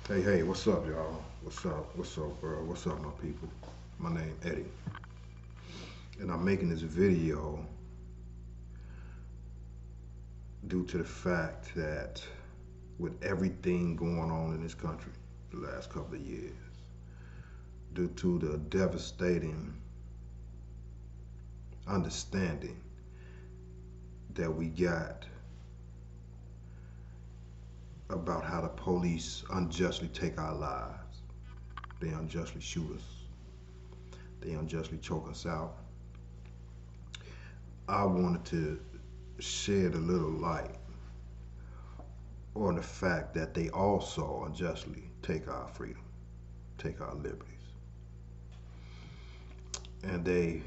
Hey, what's up, y'all? What's up, world? What's up, my people? My name Eddie, and I'm making this video due to the fact that with everything going on in this country the last couple of years, due to the devastating understanding that we got about how the police unjustly take our lives. They unjustly shoot us. They unjustly choke us out. I wanted to shed a little light on the fact that they also unjustly take our freedom, take our liberties. And they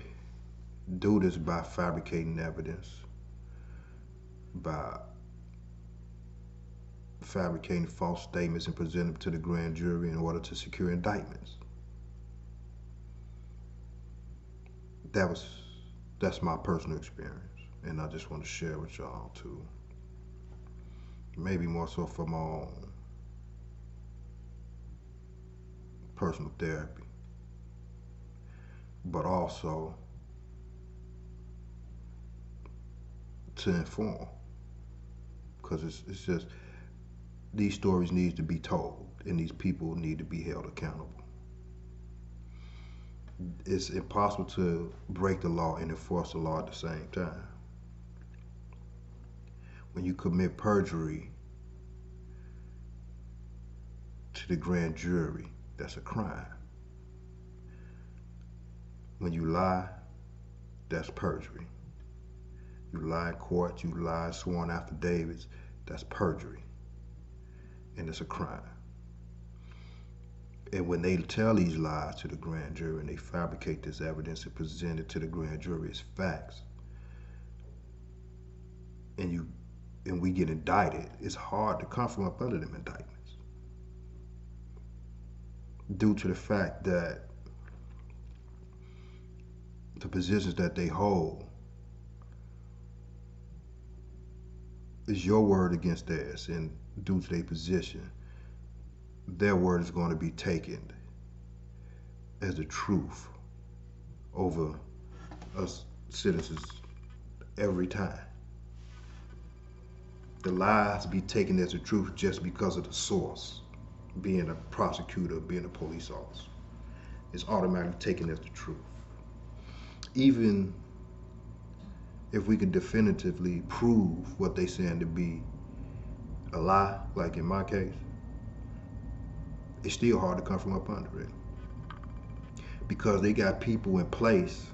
do this by fabricating evidence, by fabricating false statements and presenting them to the grand jury in order to secure indictments. That's my personal experience, and I just want to share with y'all too. Maybe more so for my own personal therapy, but also to inform, because it's just these stories need to be told, and these people need to be held accountable. It's impossible to break the law and enforce the law at the same time. When you commit perjury to the grand jury, that's a crime. When you lie, that's perjury. You lie in court, you lie in sworn affidavits, that's perjury. And it's a crime. And when they tell these lies to the grand jury and they fabricate this evidence and present it to the grand jury as facts, and we get indicted, it's hard to come from up under them indictments. Due to the fact that the positions that they hold is your word against theirs, and due to their position, their word is going to be taken as the truth over us citizens every time. The lies be taken as the truth just because of the source, being a prosecutor, being a police officer. It's automatically taken as the truth. Even if we could definitively prove what they saying to be a lie, like in my case, it's still hard to come from up under it. Because they got people in place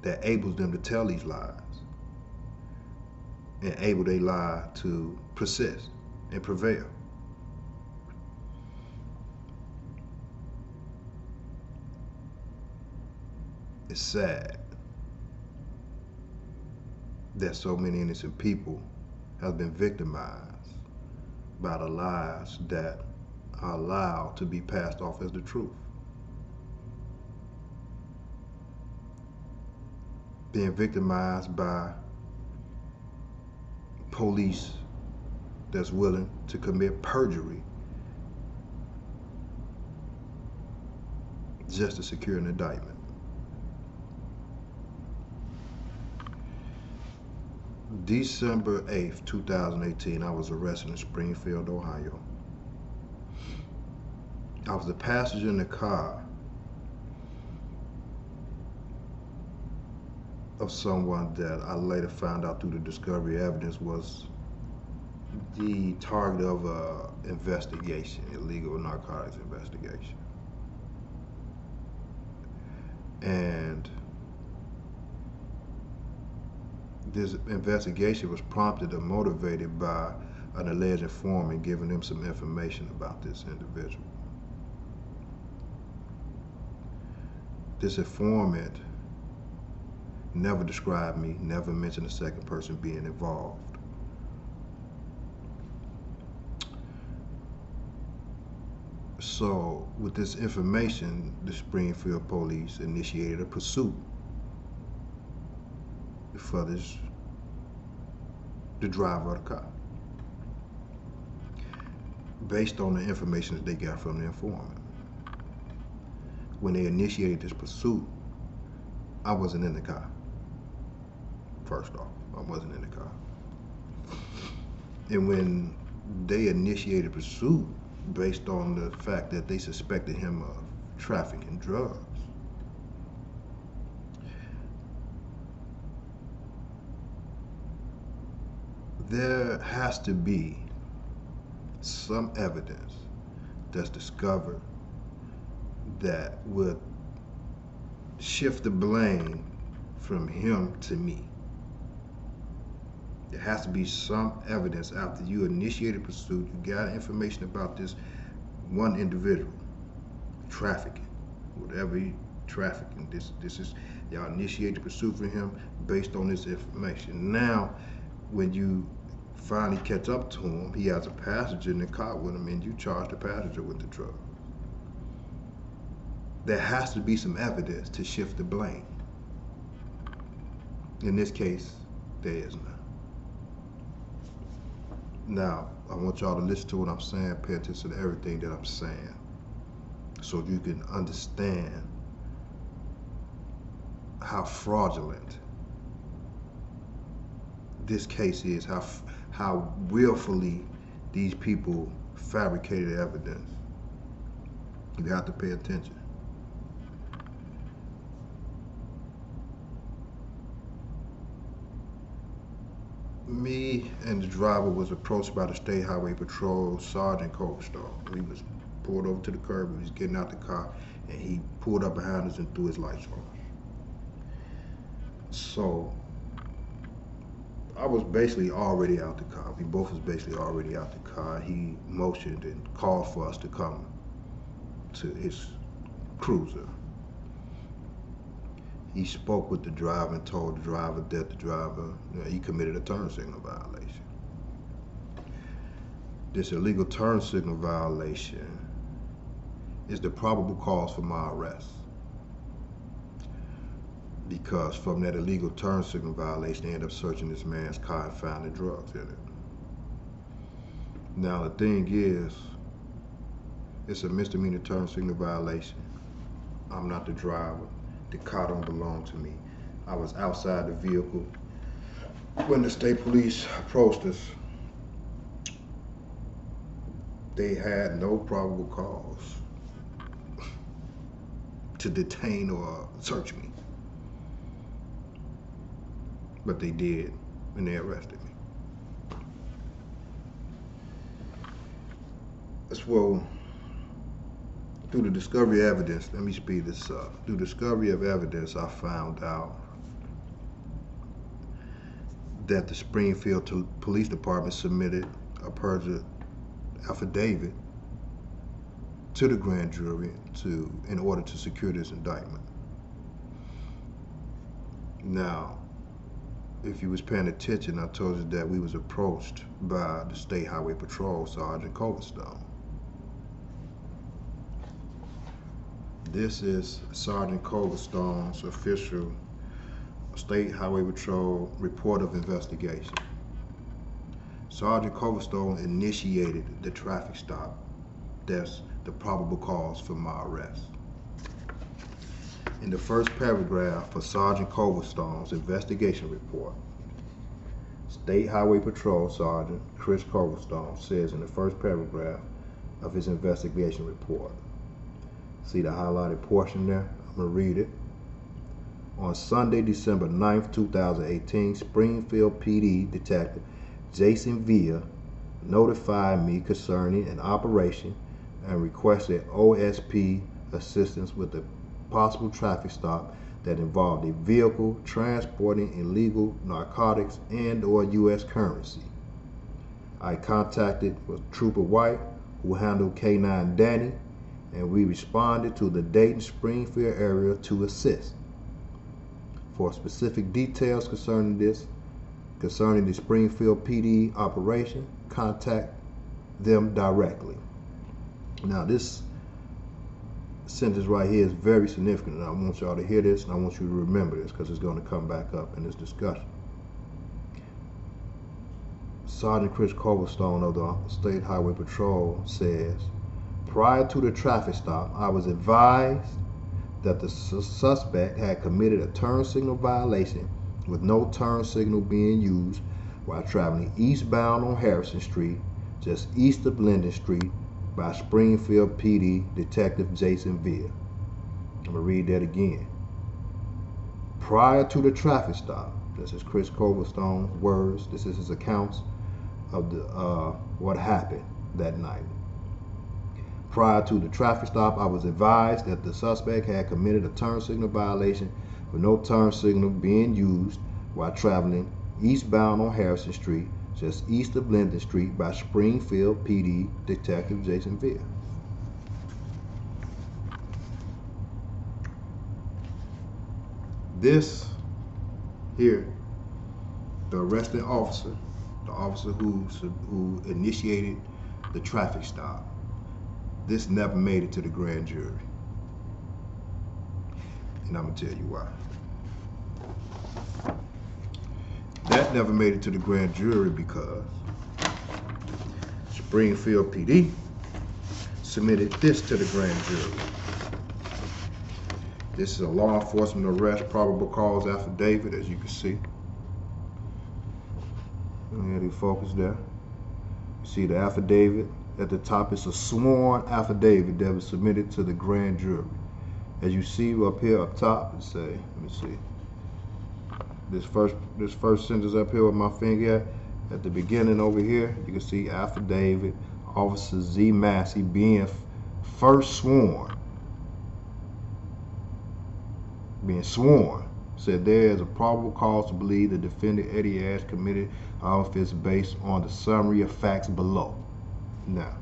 that enables them to tell these lies and able they lie to persist and prevail. It's sad that so many innocent people have been victimized by the lies that are allowed to be passed off as the truth. Being victimized by police that's willing to commit perjury just to secure an indictment. December 8th, 2018, I was arrested in Springfield, Ohio. I was a passenger in the car of someone that I later found out through the discovery evidence was the target of an investigation, illegal narcotics investigation. And this investigation was prompted or motivated by an alleged informant giving them some information about this individual. This informant never described me, never mentioned a second person being involved. So with this information, the Springfield Police initiated a pursuit for the driver of the car. based on the information that they got from the informant. When they initiated this pursuit, I wasn't in the car. First off, I wasn't in the car. And when they initiated pursuit based on the fact that they suspected him of trafficking drugs, there has to be some evidence that's discovered that would shift the blame from him to me. There has to be some evidence after you initiated pursuit, you got information about this one individual trafficking, whatever he trafficking. This is, y'all initiated pursuit for him based on this information. Now, when you finally catch up to him, he has a passenger in the car with him, and you charge the passenger with the drug. There has to be some evidence to shift the blame. In this case, there is none. Now, I want y'all to listen to what I'm saying, pay attention to everything that I'm saying, so you can understand how fraudulent this case is, how willfully these people fabricated evidence. You have to pay attention. Me and the driver was approached by the State Highway Patrol Sergeant Coverstone. He was pulled over to the curb. He was getting out the car, and he pulled up behind us and threw his lights on. So I was basically already out the car. We both was basically already out the car. He motioned and called for us to come to his cruiser. He spoke with the driver and told the driver that the driver, he committed a turn signal violation. This illegal turn signal violation is the probable cause for my arrest, because from that illegal turn signal violation, they ended up searching this man's car and finding drugs in it. Now, the thing is, it's a misdemeanor turn signal violation. I'm not the driver. The car don't belong to me. I was outside the vehicle when the state police approached us. They had no probable cause to detain or search me. But they did, and they arrested me. Well, through the discovery of evidence, let me speed this up. Through discovery of evidence, I found out that the Springfield Police Department submitted a perjury affidavit to the grand jury in order to secure this indictment. Now, if you was paying attention, I told you that we was approached by the State Highway Patrol Sergeant Coverstone. This is Sergeant Coverstone's official State Highway Patrol report of investigation. Sergeant Coverstone initiated the traffic stop. That's the probable cause for my arrest. In the first paragraph for Sergeant Coverstone's investigation report, State Highway Patrol Sergeant Chris Coverstone says in the first paragraph of his investigation report, see the highlighted portion there? I'm going to read it. On Sunday, December 9th, 2018, Springfield PD Detective Jason Villa notified me concerning an operation and requested OSP assistance with a possible traffic stop that involved a vehicle transporting illegal narcotics and or U.S. currency. I contacted with Trooper White, who handled K9 Danny, and we responded to the Dayton-Springfield area to assist. For specific details concerning the Springfield PD operation, contact them directly. Now, this sentence right here is very significant, and I want y'all to hear this, and I want you to remember this, because it's going to come back up in this discussion. Sergeant Chris Coverstone of the State Highway Patrol says, prior to the traffic stop, I was advised that the suspect had committed a turn signal violation with no turn signal being used while traveling eastbound on Harrison Street, just east of Linden Street, by Springfield PD Detective Jason Veal. I'm going to read that again. Prior to the traffic stop, this is Chris Coverstone's words, this is his accounts of the what happened that night. Prior to the traffic stop, I was advised that the suspect had committed a turn signal violation with no turn signal being used while traveling eastbound on Harrison Street, just east of Linden Street, by Springfield PD Detective Jason Veal. This here, the arresting officer, the officer who initiated the traffic stop, this never made it to the grand jury. And I'm gonna tell you why. That never made it to the grand jury because Springfield PD submitted this to the grand jury. This is a law enforcement arrest probable cause affidavit, as you can see. And you focus there. You see the affidavit at the top. It's a sworn affidavit that was submitted to the grand jury. As you see up here up top, it say, let me see. This first sentence up here with my finger at the beginning over here, you can see affidavit, Officer Z. Massey being first sworn. Being sworn, said there is a probable cause to believe the defendant Eddie Ash committed offense based on the summary of facts below. Now,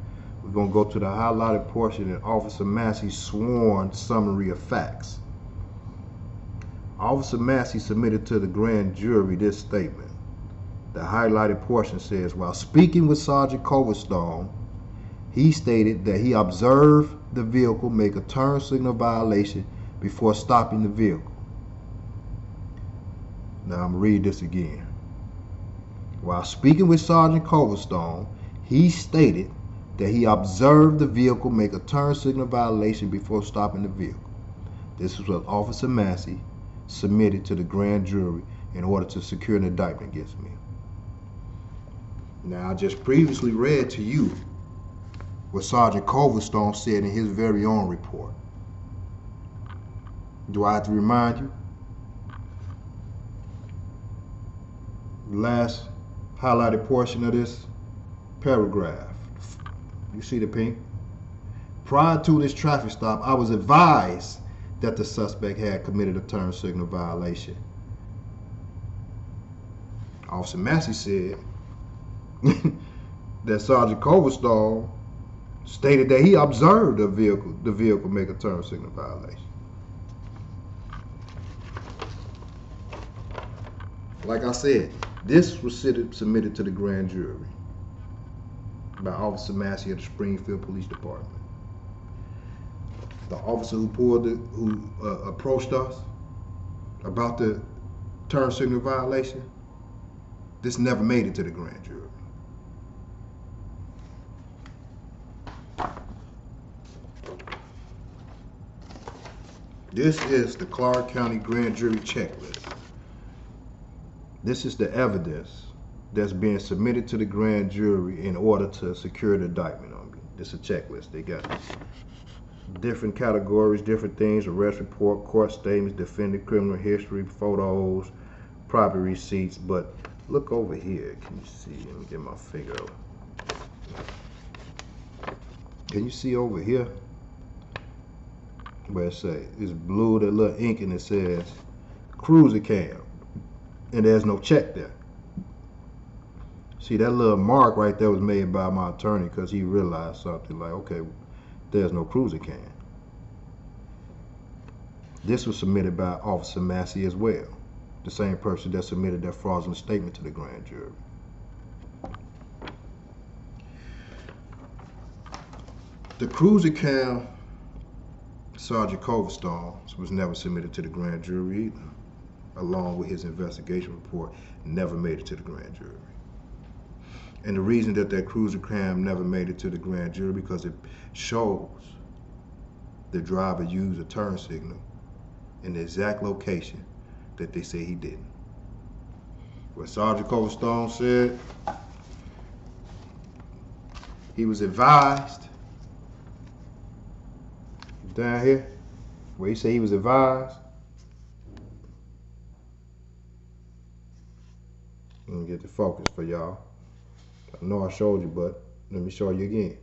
we're going to go to the highlighted portion in Officer Massey's sworn summary of facts. Officer Massey submitted to the grand jury this statement. The highlighted portion says, while speaking with Sergeant Coverstone, he stated that he observed the vehicle make a turn signal violation before stopping the vehicle. Now I'm going to read this again. While speaking with Sergeant Coverstone, he stated that he observed the vehicle make a turn signal violation before stopping the vehicle. This is what Officer Massey submitted to the grand jury in order to secure an indictment against me. Now, I just previously read to you what Sergeant Coverstone said in his very own report. Do I have to remind you? The last highlighted portion of this paragraph. You see the pink? Prior to this traffic stop, I was advised that the suspect had committed a turn signal violation. Officer Massey said that Sergeant Coverstone stated that he observed the vehicle make a turn signal violation. Like I said, this was submitted to the grand jury by Officer Massey of the Springfield Police Department. The officer who approached us about the turn signal violation, this never made it to the grand jury. This is the Clark County Grand Jury checklist. This is the evidence that's being submitted to the grand jury in order to secure the indictment on me. This is a checklist. They got different categories, different things: arrest report, court statements, defendant criminal history, photos, property receipts. But look over here. Can you see? Let me get my finger over. Can you see over here where it says, it's blue, that little ink, and it says cruiser cam, and there's no check there. See, that little mark right there was made by my attorney because he realized something like, okay, there's no cruiser cam. This was submitted by Officer Massey as well, the same person that submitted that fraudulent statement to the grand jury. The cruiser cam, Sergeant Coverstone, was never submitted to the grand jury either, along with his investigation report, never made it to the grand jury. And the reason that cruiser cam never made it to the grand jury because it shows the driver used a turn signal in the exact location that they say he didn't. What Sergeant Coverstone said, he was advised, down here, where he said he was advised. Let me get the focus for y'all. I know I showed you, but let me show you again.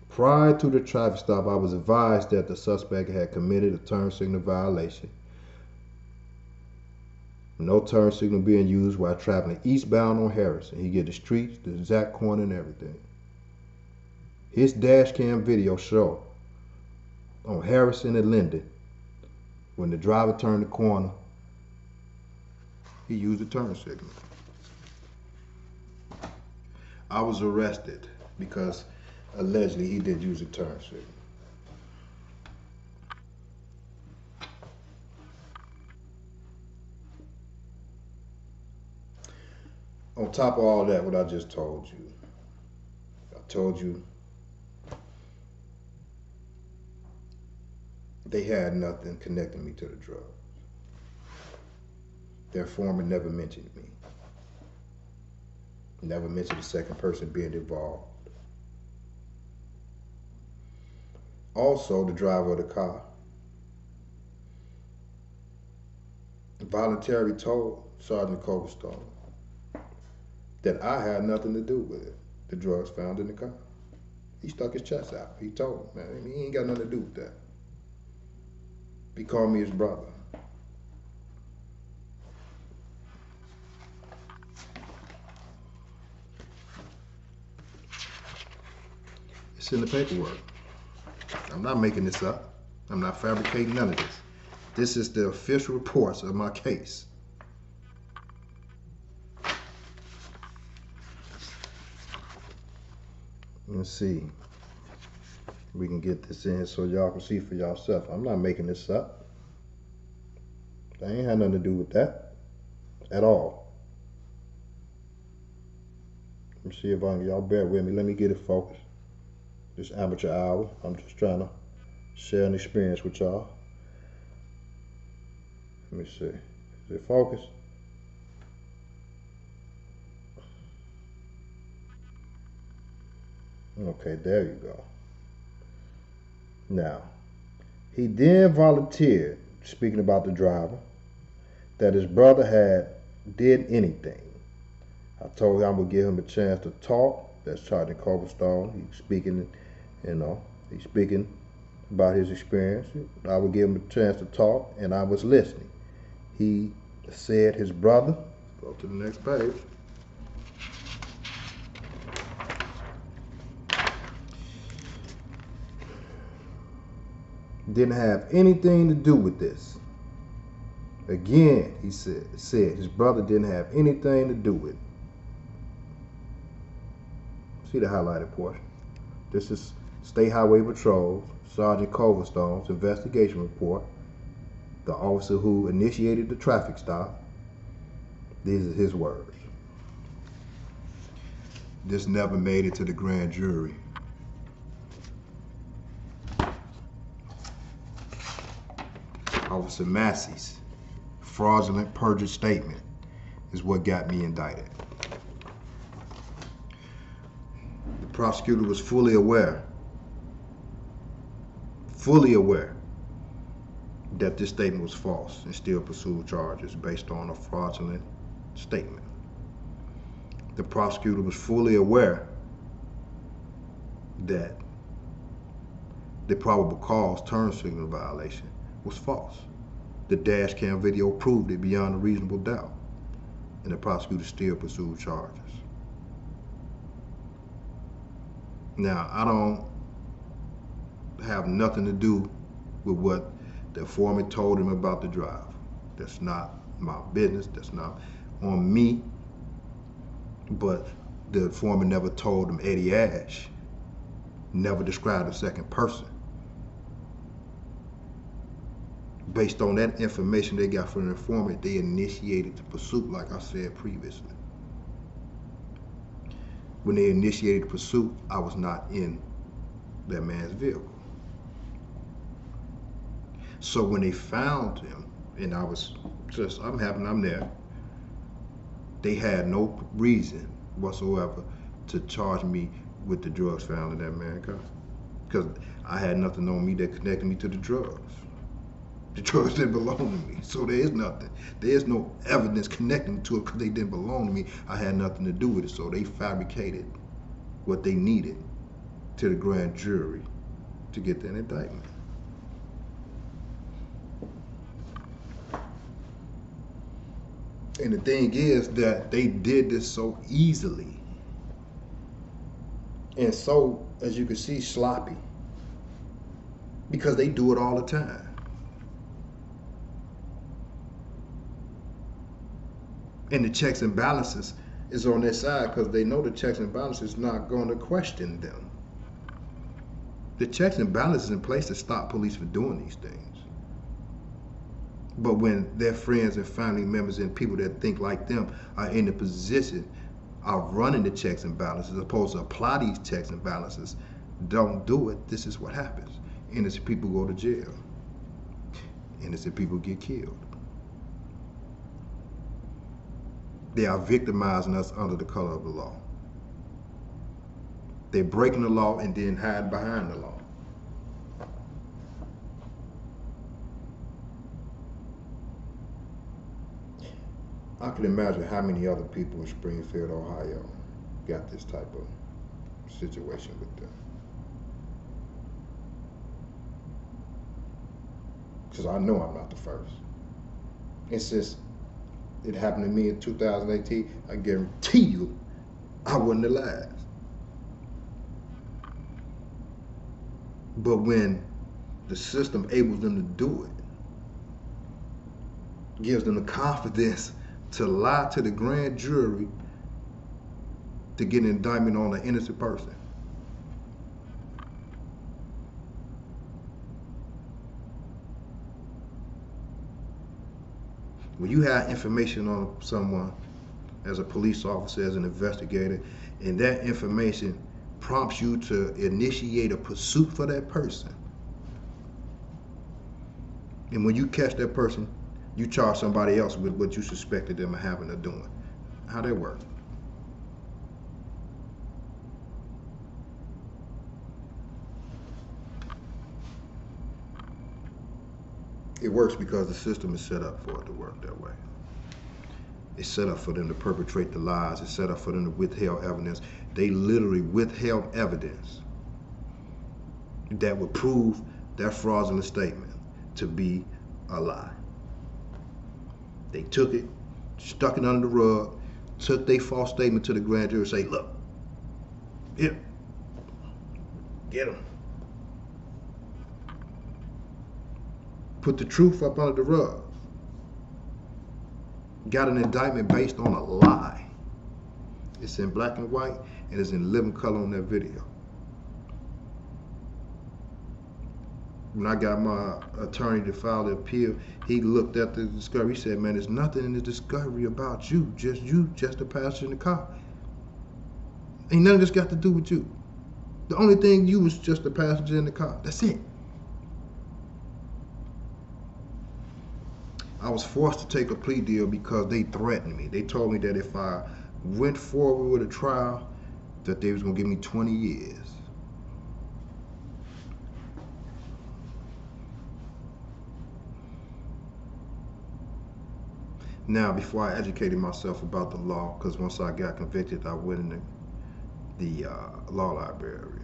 Prior to the traffic stop, I was advised that the suspect had committed a turn signal violation. No turn signal being used while traveling eastbound on Harrison. He get the streets, the exact corner, and everything. His dash cam video show on Harrison and Linden, when the driver turned the corner, he used a turn signal. I was arrested because allegedly he did use a turn signal. On top of all that, what I just told you, I told you they had nothing connecting me to the drugs. Their foreman never mentioned me. Never mentioned the second person being involved. Also, the driver of the car voluntarily told Sergeant Coverstone that I had nothing to do with it, the drugs found in the car. He stuck his chest out. He told him, man, he ain't got nothing to do with that. He called me his brother. It's in the paperwork. I'm not making this up. I'm not fabricating none of this. This is the official reports of my case. Let's see. We can get this in so y'all can see for yourself. I'm not making this up. I ain't had nothing to do with that at all. Let me see if I can, y'all bear with me. Let me get it focused. This amateur hour, I'm just trying to share an experience with y'all. Let me see. Is it focused? Okay, there you go. Now, he then volunteered, speaking about the driver, that his brother had did anything. I told him I would give him a chance to talk. That's Sergeant Coverstone. He's speaking, he's speaking about his experience. I would give him a chance to talk, and I was listening. He said his brother, go to the next page, didn't have anything to do with this. Again, he said his brother didn't have anything to do with it. See the highlighted portion. This is State Highway Patrol, Sergeant Coverstone's investigation report. The officer who initiated the traffic stop. These are his words. This never made it to the grand jury. Officer Massey's fraudulent perjured statement is what got me indicted. The prosecutor was fully aware that this statement was false and still pursued charges based on a fraudulent statement. The prosecutor was fully aware that the probable cause turn signal violation was false. The dash cam video proved it beyond a reasonable doubt, and the prosecutor still pursued charges. Now, I don't have nothing to do with what the foreman told him about the drive. That's not my business. That's not on me. But the foreman never told him Eddie Ash, never described a second person Based on that information they got from the informant, they initiated the pursuit, like I said previously. When they initiated the pursuit, I was not in that man's vehicle. So when they found him, and I'm there, they had no reason whatsoever to charge me with the drugs found in that man's car. Because I had nothing on me that connected me to the drugs. The drugs didn't belong to me, so there is nothing. There is no evidence connecting me to it because they didn't belong to me. I had nothing to do with it, so they fabricated what they needed to the grand jury to get that indictment. And the thing is that they did this so easily and so, as you can see, sloppy, because they do it all the time. And the checks and balances is on their side because they know the checks and balances is not going to question them. The checks and balances in place to stop police from doing these things. But when their friends and family members and people that think like them are in the position of running the checks and balances, as opposed to apply these checks and balances, don't do it, this is what happens. Innocent people go to jail. Innocent people get killed. They are victimizing us under the color of the law. They're breaking the law and then hide behind the law. I can imagine how many other people in Springfield, Ohio got this type of situation with them. Because I know I'm not the first. It's just, it happened to me in 2018. I guarantee you, I wasn't the last. But when the system enables them to do it, gives them the confidence to lie to the grand jury to get an indictment on an innocent person. When you have information on someone as a police officer, as an investigator, and that information prompts you to initiate a pursuit for that person, and when you catch that person, you charge somebody else with what you suspected them of having or doing. How'd that work? It works because the system is set up for it to work that way. It's set up for them to perpetrate the lies. It's set up for them to withhold evidence. They literally withheld evidence that would prove that fraudulent statement to be a lie. They took it, stuck it under the rug, took their false statement to the grand jury and say, look, get him. Put the truth up under the rug. Got an indictment based on a lie. It's in black and white and it's in living color on that video. When I got my attorney to file the appeal, he looked at the discovery. He said, man, there's nothing in the discovery about you, just the passenger in the car. Ain't none of this got to do with you. The only thing you was just the passenger in the car. That's it. I was forced to take a plea deal because they threatened me. They told me that if I went forward with a trial, that they was gonna give me 20 years. Now, before I educated myself about the law, because once I got convicted, I went in the law library.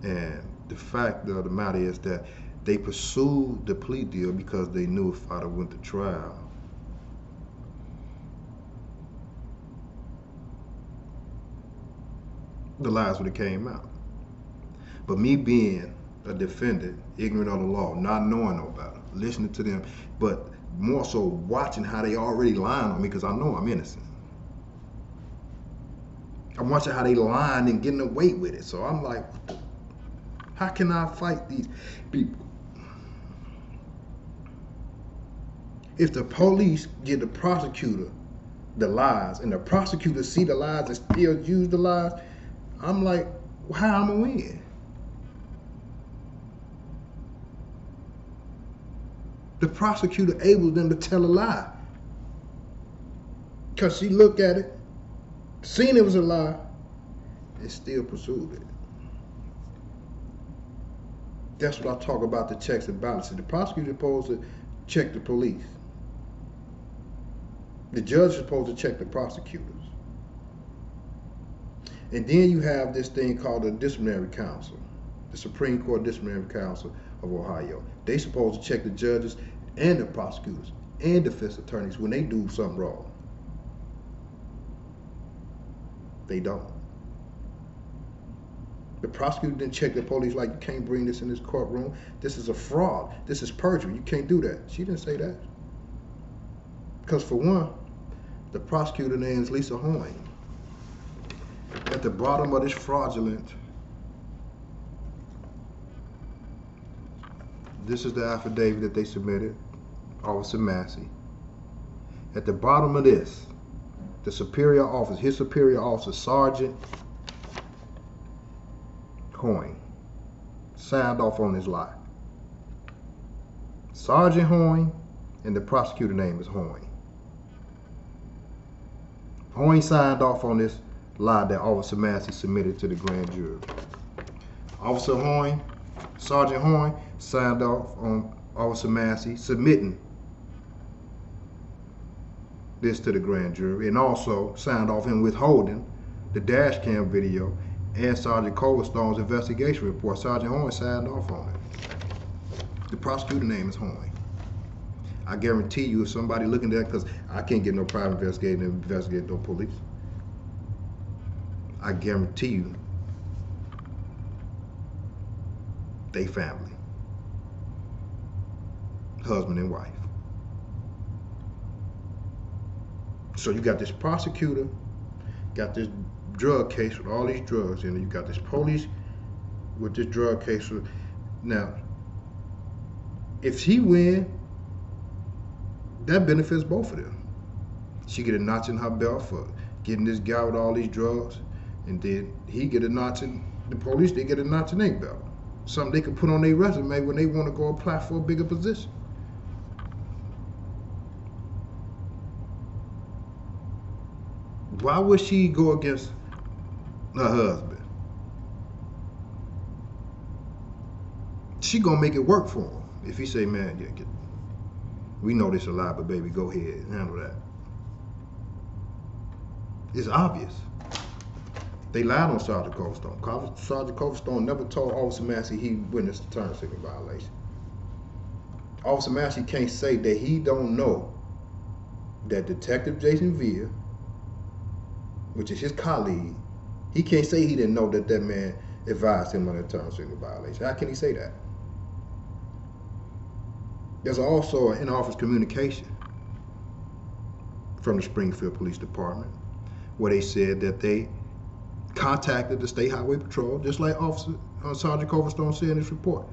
And the fact of the matter is that they pursued the plea deal because they knew if I'd have went to trial, the lies would have came out. But me being a defendant, ignorant of the law, not knowing no better, listening to them, but more so watching how they already lying on me because I know I'm innocent. I'm watching how they lying and getting away with it. So I'm like, what the? How can I fight these people? If the police give the prosecutor the lies and the prosecutor see the lies and still use the lies, I'm like, how am I win? The prosecutor able them to tell a lie because she looked at it, seen it was a lie, and still pursued it. That's what I talk about, the checks and balances. The prosecutor is supposed to check the police. The judge is supposed to check the prosecutors. And then you have this thing called the disciplinary council, the Supreme Court Disciplinary Council of Ohio. They supposed to check the judges and the prosecutors and defense attorneys when they do something wrong. They don't. The prosecutor didn't check the police like, you can't bring this in this courtroom. This is a fraud. This is perjury. You can't do that. She didn't say that. Because for one, the prosecutor name is Lisa Hoying. At the bottom of this fraudulent, this is the affidavit that they submitted, Officer Massey. At the bottom of this, the superior officer, his superior officer, Sergeant Hoying, signed off on this lie. Sergeant Hoying, and the prosecutor name is Hoying. Hoying signed off on this lie that Officer Massey submitted to the grand jury. Officer Hoying, Sergeant Hoying, signed off on Officer Massey submitting this to the grand jury, and also signed off him withholding the dash cam video and Sergeant Coverstone's investigation report. Sergeant Hoying signed off on it. The prosecutor name is Hoying. I guarantee you, if somebody looking at that, because I can't get no private investigator to investigate no police, I guarantee you, they family, husband and wife. So you got this prosecutor, got this drug case with all these drugs in it. You got this police with this drug case. Now, if she win, that benefits both of them. She get a notch in her belt for getting this guy with all these drugs, and then he get a notch in, the police, they get a notch in their belt. Something they can put on their resume when they want to go apply for a bigger position. Why would she go against her husband? She gonna make it work for him. If he say, man, yeah, we know this a lie, but baby, go ahead and handle that. It's obvious. They lied on Sergeant Coverstone. Sergeant Coverstone never told Officer Massey he witnessed a turn signal violation. Officer Massey can't say that he don't know that Detective Jason Villa, which is his colleague, he can't say he didn't know that that man advised him on a turn signal violation. How can he say that? There's also an in-office communication from the Springfield Police Department where they said that they contacted the State Highway Patrol, just like Sergeant Coverstone said in his report.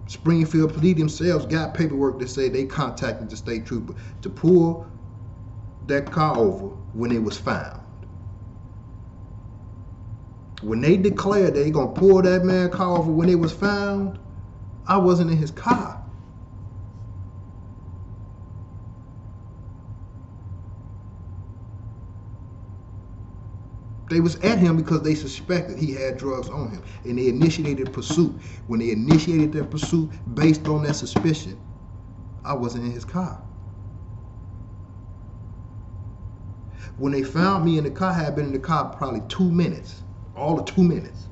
Springfield Police themselves got paperwork that say they contacted the state trooper to pull that car over when it was found. When they declared they gonna pull that man car over when it was found, I wasn't in his car. They was at him because they suspected he had drugs on him, and they initiated pursuit. When they initiated their pursuit based on that suspicion, I wasn't in his car. When they found me in the car, I had been in the car probably 2 minutes, all of 2 minutes.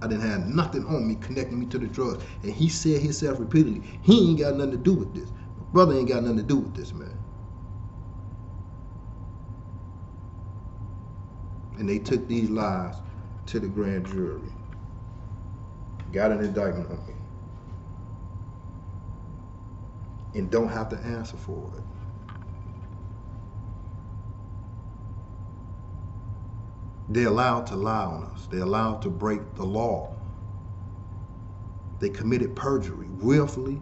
I didn't have nothing on me connecting me to the drugs, and he said himself repeatedly, he ain't got nothing to do with this. My brother ain't got nothing to do with this, man. And they took these lies to the grand jury. Got an indictment on me. And don't have to answer for it. They're allowed to lie on us. They're allowed to break the law They committed perjury, willfully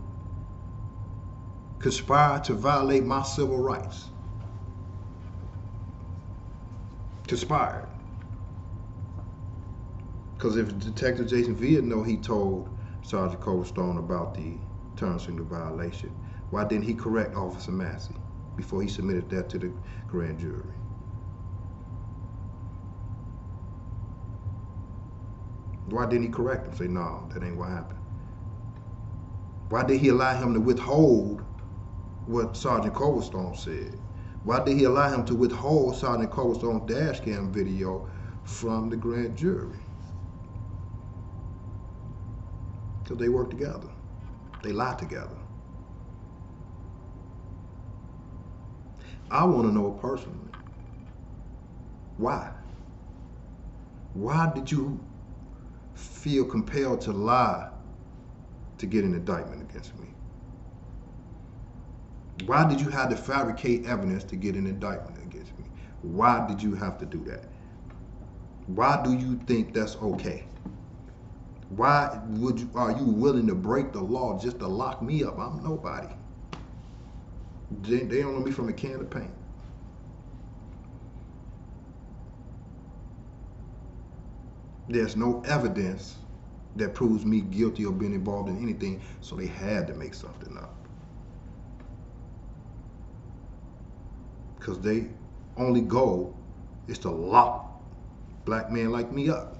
conspired to violate my civil rights. Conspired. Because if Detective Jason Villa know he told Sergeant Coldstone about the terms of the violation, why didn't he correct Officer Massey before he submitted that to the grand jury? Why didn't he correct him? Say, no, that ain't what happened. Why did he allow him to withhold what Sergeant Coldstone said? Why did he allow him to withhold Sergeant Coldstone's dash cam video from the grand jury? Because they work together. They lie together. I want to know personally, why? Why did you feel compelled to lie to get an indictment against me? Why did you have to fabricate evidence to get an indictment against me? Why did you have to do that? Why do you think that's okay? Why are you willing to break the law just to lock me up? I'm nobody. They don't know me from a can of paint. There's no evidence that proves me guilty of being involved in anything, so they had to make something up. Because their only goal is to lock black men like me up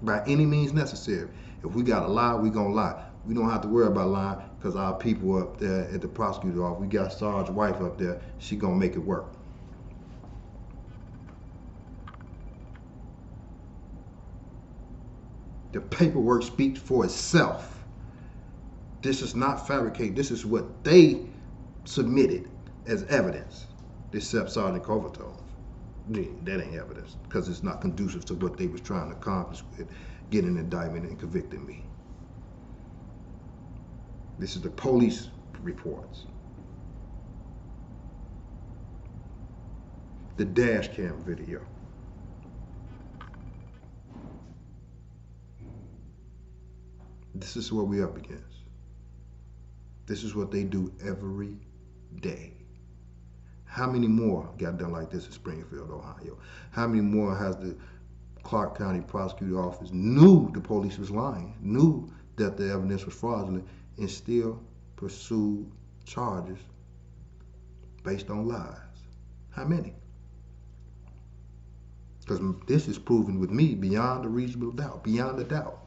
by any means necessary. If we gotta lie, we gonna lie. We don't have to worry about lying because our people up there at the prosecutor's office, we got Sarge's wife up there, she gonna make it work. The paperwork speaks for itself. This is not fabricated. This is what they submitted as evidence, except Sergeant Covertone. That ain't evidence because it's not conducive to what they was trying to accomplish with getting an indictment and convicting me. This is the police reports. The dash cam video. This is what we're up against. This is what they do every day. How many more got done like this in Springfield, Ohio? How many more has the Clark County Prosecutor's Office knew the police was lying, knew that the evidence was fraudulent, and still pursued charges based on lies? How many? Because this is proven with me beyond a reasonable doubt, beyond a doubt.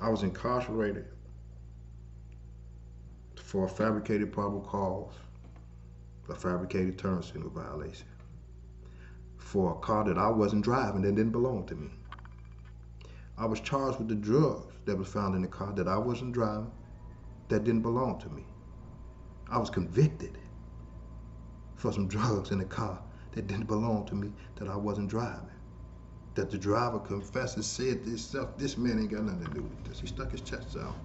I was incarcerated for a fabricated probable cause, a fabricated term signal violation, for a car that I wasn't driving that didn't belong to me. I was charged with the drugs that was found in the car that I wasn't driving, that didn't belong to me. I was convicted for some drugs in the car that didn't belong to me, that I wasn't driving. That the driver confessed and said to himself, this man ain't got nothing to do with this. He stuck his chest out.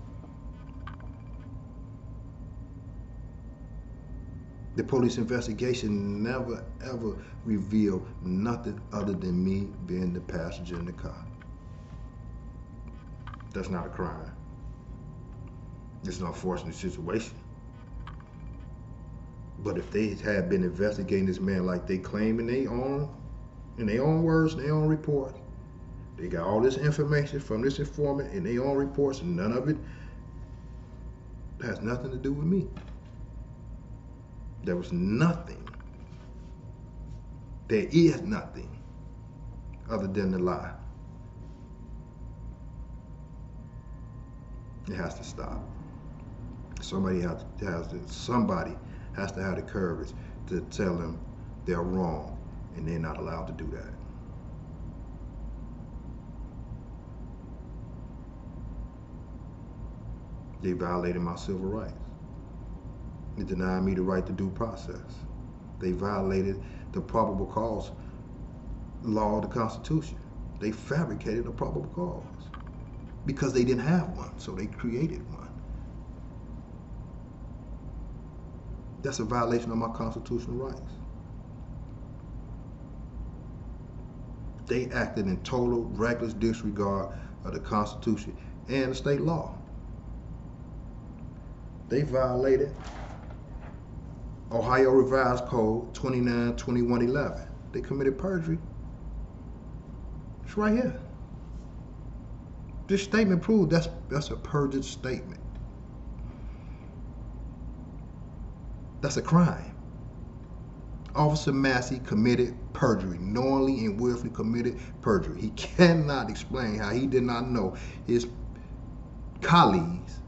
The police investigation never ever revealed nothing other than me being the passenger in the car. That's not a crime. It's an unfortunate situation. But if they had been investigating this man like they claim in their own words, in their own report, they got all this information from this informant in their own reports, and none of it has nothing to do with me. There was nothing. There is nothing other than the lie. It has to stop. Somebody has to have the courage to tell them they're wrong, and they're not allowed to do that. They violated my civil rights. They denied me the right to due process. They violated the probable cause law of the Constitution. They fabricated a probable cause because they didn't have one, so they created one. That's a violation of my constitutional rights. They acted in total reckless disregard of the Constitution and the state law. They violated Ohio Revised Code 292111. They committed perjury. It's right here. This statement proves that's a perjured statement. That's a crime. Officer Massey committed perjury, knowingly and willfully committed perjury. He cannot explain how he did not know his colleagues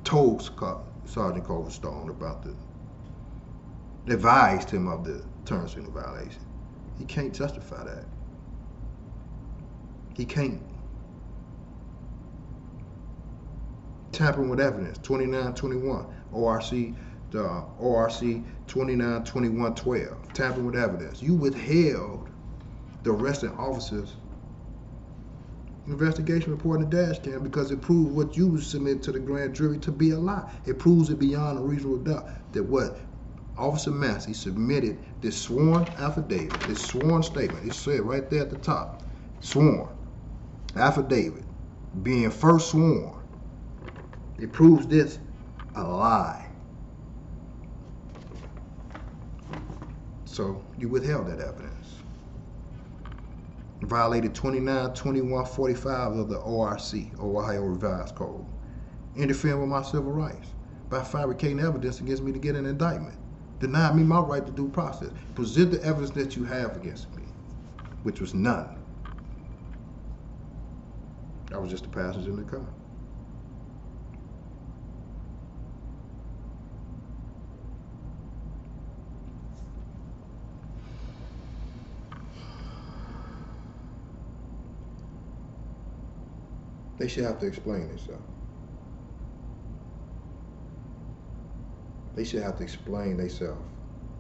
told Sergeant Coldstone about advised him of the term student violation. He can't justify that. He can't. Tampering with evidence, 2921, ORC 292112, tampering with evidence. You withheld the arresting officer's investigation report in the dash cam because it proved what you submitted to the grand jury to be a lie. It proves it beyond a reasonable doubt that what Officer Massey submitted, this sworn affidavit, this sworn statement, it said right there at the top, sworn affidavit, being first sworn, it proves this a lie. So you withheld that evidence. Violated 292145 of the ORC, Ohio Revised Code, interfering with my civil rights by fabricating evidence against me to get an indictment. Denied me my right to due process. Present the evidence that you have against me, which was none. I was just a passenger in the car. They should have to explain themselves. They should have to explain themselves.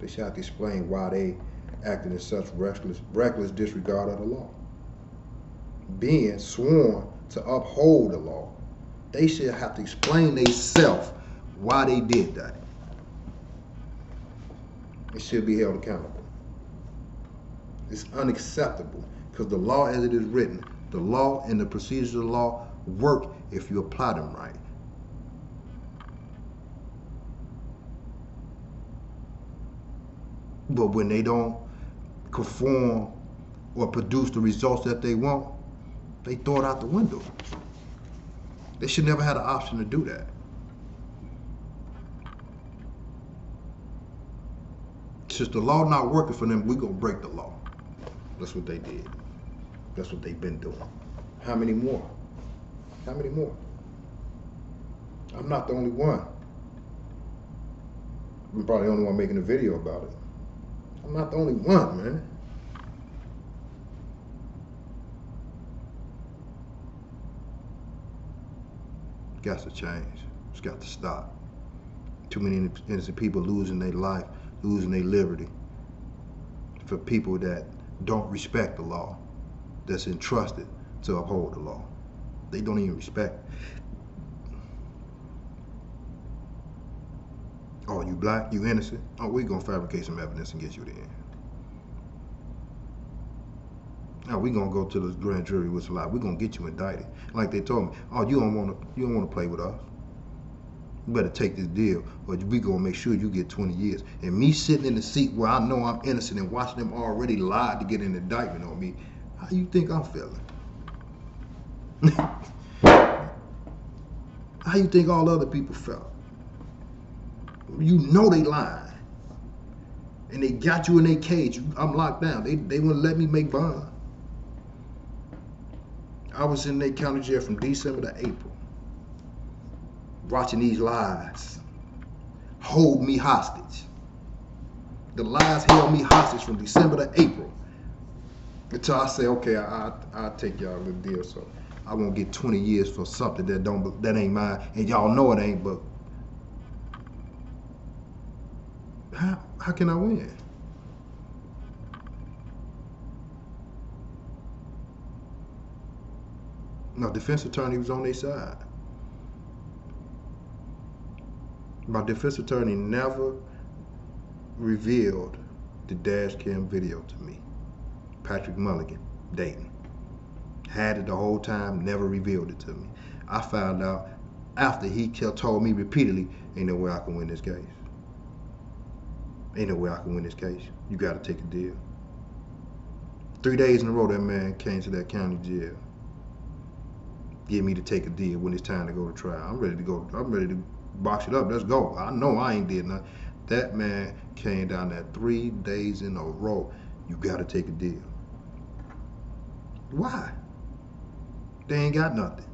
They should have to explain why they acted in such reckless disregard of the law. Being sworn to uphold the law, they should have to explain themselves why they did that. It should be held accountable. It's unacceptable because the law as it is written, the law and the procedures of the law work if you apply them right. But when they don't conform or produce the results that they want, they throw it out the window. They should never have the option to do that. Since the law not working for them, we're going to break the law. That's what they did. That's what they've been doing. How many more? How many more? I'm not the only one. I'm probably the only one making a video about it. I'm not the only one, man. It's got to change. It's got to stop. Too many innocent people losing their life, losing their liberty for people that don't respect the law, that's entrusted to uphold the law. They don't even respect. Oh, you black? You innocent? Oh, we're going to fabricate some evidence and get you in. Now we're going to go to the grand jury with a lie. We're going to get you indicted. Like they told me, oh, you don't want to play with us. You better take this deal or we going to make sure you get 20 years. And me sitting in the seat where I know I'm innocent and watching them already lie to get an indictment on me, how you think I'm feeling? How you think all other people felt? You know they lying. And they got you in their cage. I'm locked down. They wouldn't let me make bond. I was in their county jail from December to April, watching these lies hold me hostage. The lies held me hostage from December to April. Until I say, okay, I'll take y'all the deal. So I won't get 20 years for something that ain't mine, and y'all know it ain't. But how can I win? My defense attorney was on their side. My defense attorney never revealed the dash cam video to me. Patrick Mulligan dating. Had it the whole time, never revealed it to me. I found out after he told me repeatedly, ain't no way I can win this case. Ain't no way I can win this case. You gotta take a deal. 3 days in a row that man came to that county jail. Get me to take a deal when it's time to go to trial. I'm ready to go. I'm ready to box it up. Let's go. I know I ain't did nothing. That man came down there 3 days in a row. You gotta take a deal. Why? They ain't got nothing.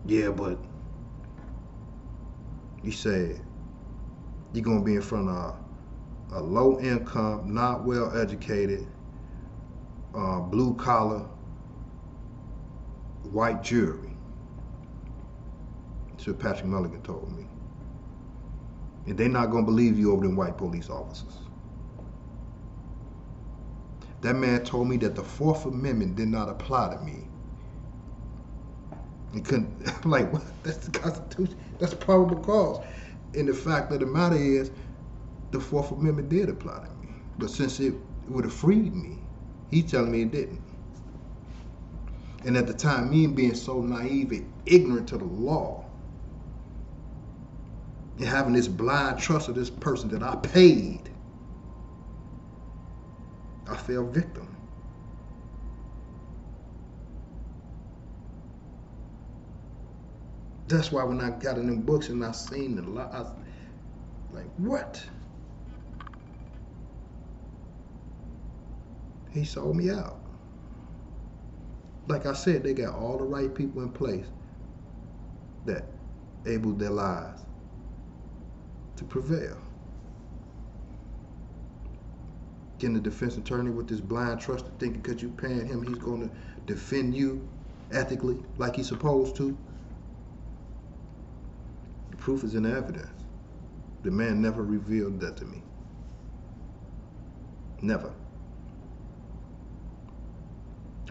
Yeah, but he said you're gonna be in front of a low income, not well educated, blue collar, white jury. That's what Patrick Mulligan told me. And they're not gonna believe you over them white police officers. That man told me that the Fourth Amendment did not apply to me. He couldn't. I'm like, what? That's the Constitution. That's probable cause. And the fact of the matter is, the Fourth Amendment did apply to me. But since it would have freed me, he's telling me it didn't. And at the time, me being so naive and ignorant to the law, and having this blind trust of this person that I paid, I fell victim. That's why when I got in them books and I seen the law, I was like, what? He sold me out. Like I said, they got all the right people in place that able their lives to prevail. Getting a defense attorney with this blind trust of thinking because you paying him, he's going to defend you ethically like he's supposed to. The proof is in the evidence. The man never revealed that to me. Never.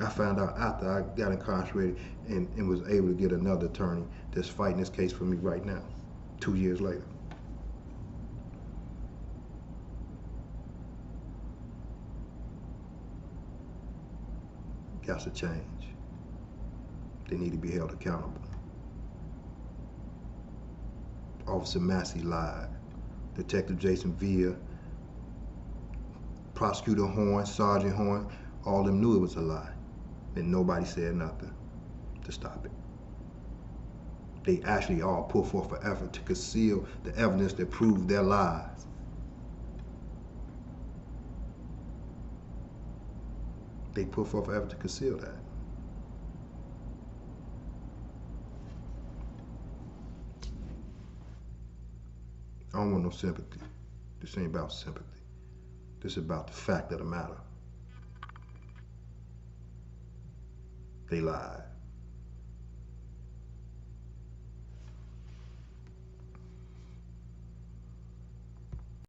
I found out after I got incarcerated and was able to get another attorney that's fighting this case for me right now, 2 years later. Got to change. They need to be held accountable. Officer Massey lied. Detective Jason Villa, Prosecutor Horn, Sergeant Horn, all of them knew it was a lie. And nobody said nothing to stop it. They actually all put forth an effort to conceal the evidence that proved their lies. They put forth an effort to conceal that. I don't want no sympathy. This ain't about sympathy. This is about the fact of the matter. They lied.